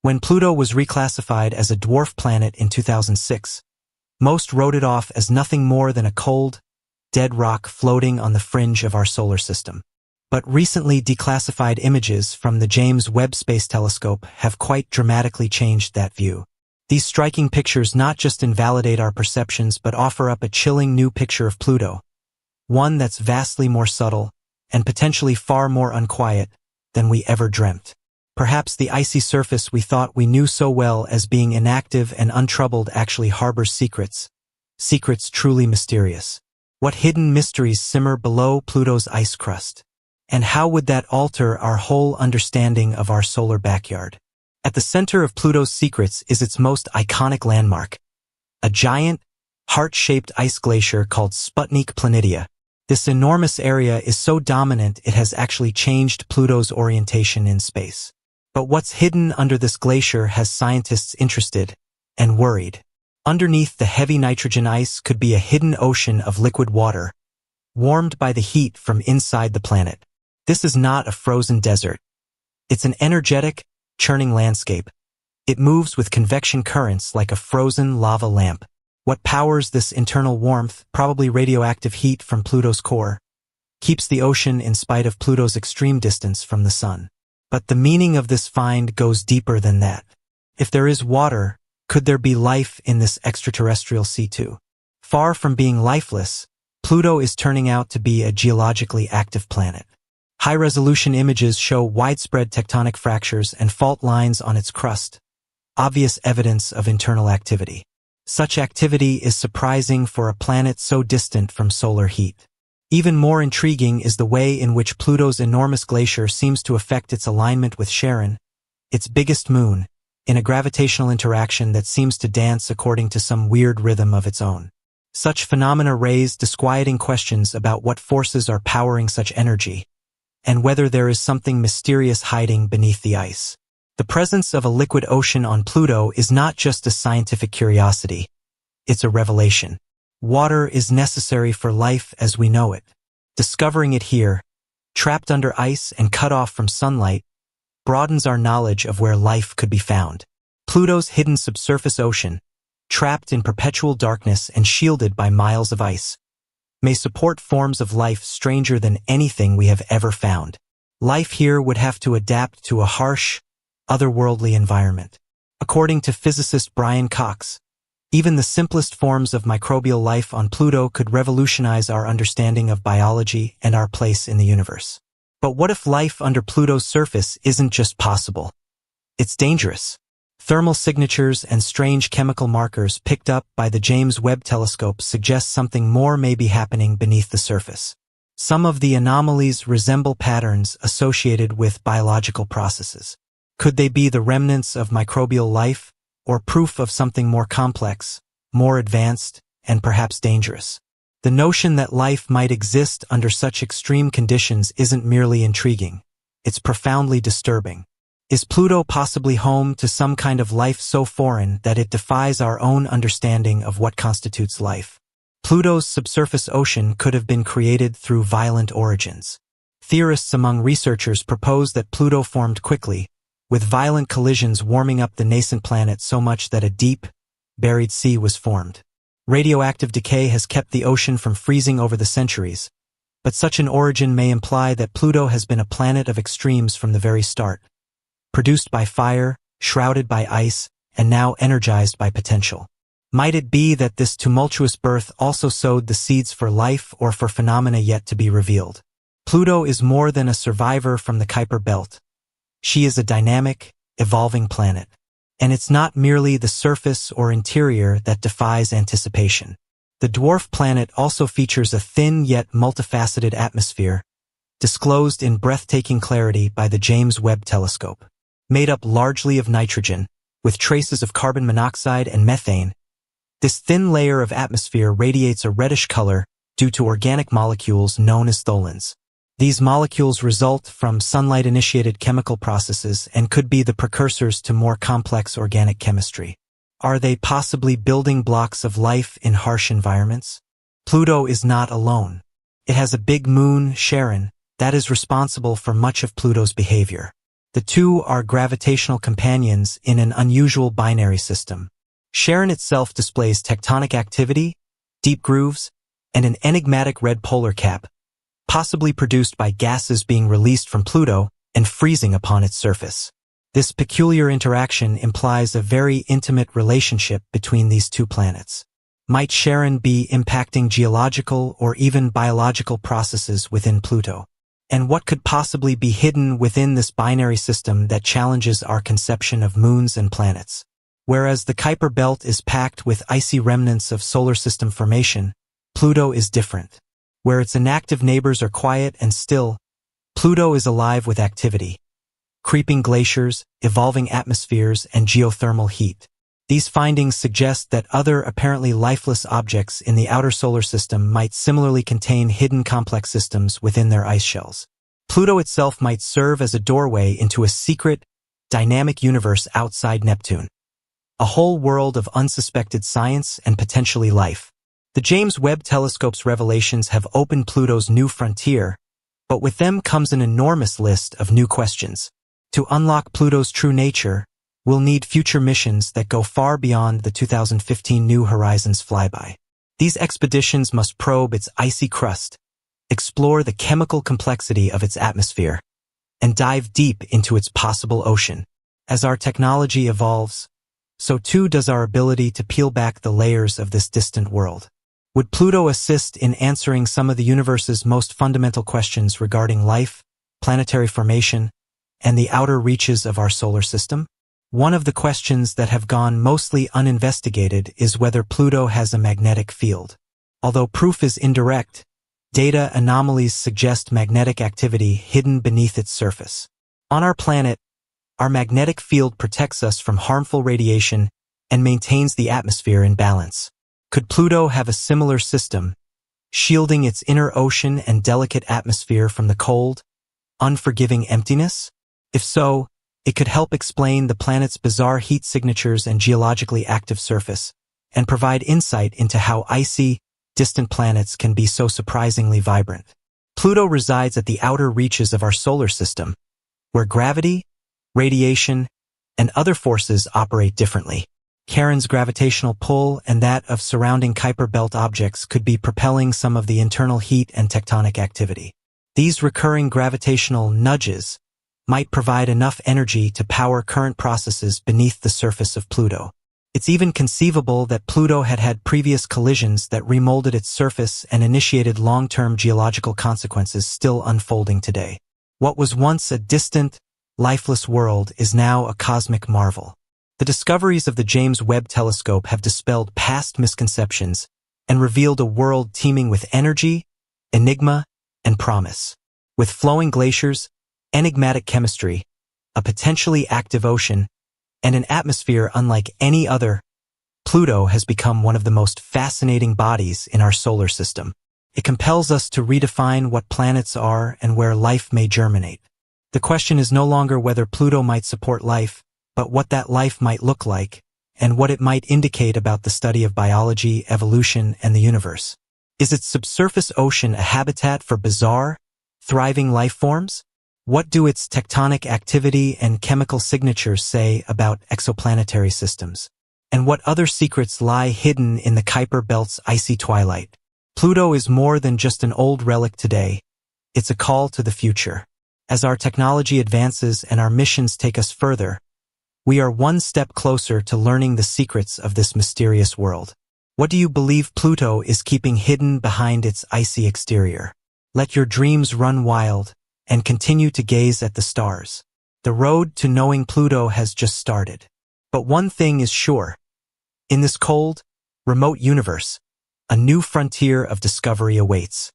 When Pluto was reclassified as a dwarf planet in 2006, most wrote it off as nothing more than a cold, dead rock floating on the fringe of our solar system. But recently declassified images from the James Webb Space Telescope have quite dramatically changed that view. These striking pictures not just invalidate our perceptions but offer up a chilling new picture of Pluto, one that's vastly more subtle and potentially far more unquiet than we ever dreamt. Perhaps the icy surface we thought we knew so well as being inactive and untroubled actually harbors secrets truly mysterious. What hidden mysteries simmer below Pluto's ice crust? And how would that alter our whole understanding of our solar backyard? At the center of Pluto's secrets is its most iconic landmark, a giant, heart-shaped ice glacier called Sputnik Planitia. This enormous area is so dominant it has actually changed Pluto's orientation in space. But what's hidden under this glacier has scientists interested and worried. Underneath the heavy nitrogen ice could be a hidden ocean of liquid water, warmed by the heat from inside the planet. This is not a frozen desert. It's an energetic, churning landscape. It moves with convection currents like a frozen lava lamp. What powers this internal warmth, probably radioactive heat from Pluto's core, keeps the ocean in spite of Pluto's extreme distance from the sun. But the meaning of this find goes deeper than that. If there is water, could there be life in this extraterrestrial sea too? Far from being lifeless, Pluto is turning out to be a geologically active planet. High-resolution images show widespread tectonic fractures and fault lines on its crust, obvious evidence of internal activity. Such activity is surprising for a planet so distant from solar heat. Even more intriguing is the way in which Pluto's enormous glacier seems to affect its alignment with Charon, its biggest moon, in a gravitational interaction that seems to dance according to some weird rhythm of its own. Such phenomena raise disquieting questions about what forces are powering such energy, and whether there is something mysterious hiding beneath the ice. The presence of a liquid ocean on Pluto is not just a scientific curiosity, it's a revelation. Water is necessary for life as we know it. Discovering it here, trapped under ice and cut off from sunlight, broadens our knowledge of where life could be found. Pluto's hidden subsurface ocean, trapped in perpetual darkness and shielded by miles of ice, may support forms of life stranger than anything we have ever found. Life here would have to adapt to a harsh, otherworldly environment. According to physicist Brian Cox, even the simplest forms of microbial life on Pluto could revolutionize our understanding of biology and our place in the universe. But what if life under Pluto's surface isn't just possible? It's dangerous. Thermal signatures and strange chemical markers picked up by the James Webb Telescope suggest something more may be happening beneath the surface. Some of the anomalies resemble patterns associated with biological processes. Could they be the remnants of microbial life, or proof of something more complex, more advanced, and perhaps dangerous? The notion that life might exist under such extreme conditions isn't merely intriguing, it's profoundly disturbing. Is Pluto possibly home to some kind of life so foreign that it defies our own understanding of what constitutes life? Pluto's subsurface ocean could have been created through violent origins. Theorists among researchers propose that Pluto formed quickly, with violent collisions warming up the nascent planet so much that a deep, buried sea was formed. Radioactive decay has kept the ocean from freezing over the centuries, but such an origin may imply that Pluto has been a planet of extremes from the very start, produced by fire, shrouded by ice, and now energized by potential. Might it be that this tumultuous birth also sowed the seeds for life or for phenomena yet to be revealed? Pluto is more than a survivor from the Kuiper Belt. She is a dynamic, evolving planet. And it's not merely the surface or interior that defies anticipation. The dwarf planet also features a thin yet multifaceted atmosphere, disclosed in breathtaking clarity by the James Webb Telescope. Made up largely of nitrogen, with traces of carbon monoxide and methane, this thin layer of atmosphere radiates a reddish color due to organic molecules known as tholins. These molecules result from sunlight-initiated chemical processes and could be the precursors to more complex organic chemistry. Are they possibly building blocks of life in harsh environments? Pluto is not alone. It has a big moon, Charon, that is responsible for much of Pluto's behavior. The two are gravitational companions in an unusual binary system. Charon itself displays tectonic activity, deep grooves, and an enigmatic red polar cap, possibly produced by gases being released from Pluto and freezing upon its surface. This peculiar interaction implies a very intimate relationship between these two planets. Might Charon be impacting geological or even biological processes within Pluto? And what could possibly be hidden within this binary system that challenges our conception of moons and planets? Whereas the Kuiper belt is packed with icy remnants of solar system formation, Pluto is different. Where its inactive neighbors are quiet and still, Pluto is alive with activity. Creeping glaciers, evolving atmospheres, and geothermal heat. These findings suggest that other apparently lifeless objects in the outer solar system might similarly contain hidden complex systems within their ice shells. Pluto itself might serve as a doorway into a secret, dynamic universe outside Neptune. A whole world of unsuspected science and potentially life. The James Webb Telescope's revelations have opened Pluto's new frontier, but with them comes an enormous list of new questions. To unlock Pluto's true nature, we'll need future missions that go far beyond the 2015 New Horizons flyby. These expeditions must probe its icy crust, explore the chemical complexity of its atmosphere, and dive deep into its possible ocean. As our technology evolves, so too does our ability to peel back the layers of this distant world. Would Pluto assist in answering some of the universe's most fundamental questions regarding life, planetary formation, and the outer reaches of our solar system? One of the questions that have gone mostly uninvestigated is whether Pluto has a magnetic field. Although proof is indirect, data anomalies suggest magnetic activity hidden beneath its surface. On our planet, our magnetic field protects us from harmful radiation and maintains the atmosphere in balance. Could Pluto have a similar system, shielding its inner ocean and delicate atmosphere from the cold, unforgiving emptiness? If so, it could help explain the planet's bizarre heat signatures and geologically active surface, and provide insight into how icy, distant planets can be so surprisingly vibrant. Pluto resides at the outer reaches of our solar system, where gravity, radiation, and other forces operate differently. Charon's gravitational pull and that of surrounding Kuiper belt objects could be propelling some of the internal heat and tectonic activity. These recurring gravitational nudges might provide enough energy to power current processes beneath the surface of Pluto. It's even conceivable that Pluto had had previous collisions that remolded its surface and initiated long-term geological consequences still unfolding today. What was once a distant, lifeless world is now a cosmic marvel. The discoveries of the James Webb Telescope have dispelled past misconceptions and revealed a world teeming with energy, enigma, and promise. With flowing glaciers, enigmatic chemistry, a potentially active ocean, and an atmosphere unlike any other, Pluto has become one of the most fascinating bodies in our solar system. It compels us to redefine what planets are and where life may germinate. The question is no longer whether Pluto might support life, but what that life might look like, and what it might indicate about the study of biology, evolution, and the universe. Is its subsurface ocean a habitat for bizarre, thriving life forms? What do its tectonic activity and chemical signatures say about exoplanetary systems? And what other secrets lie hidden in the Kuiper belt's icy twilight? Pluto is more than just an old relic today. It's a call to the future. As our technology advances and our missions take us further, we are one step closer to learning the secrets of this mysterious world. What do you believe Pluto is keeping hidden behind its icy exterior? Let your dreams run wild and continue to gaze at the stars. The road to knowing Pluto has just started. But one thing is sure. In this cold, remote universe, a new frontier of discovery awaits.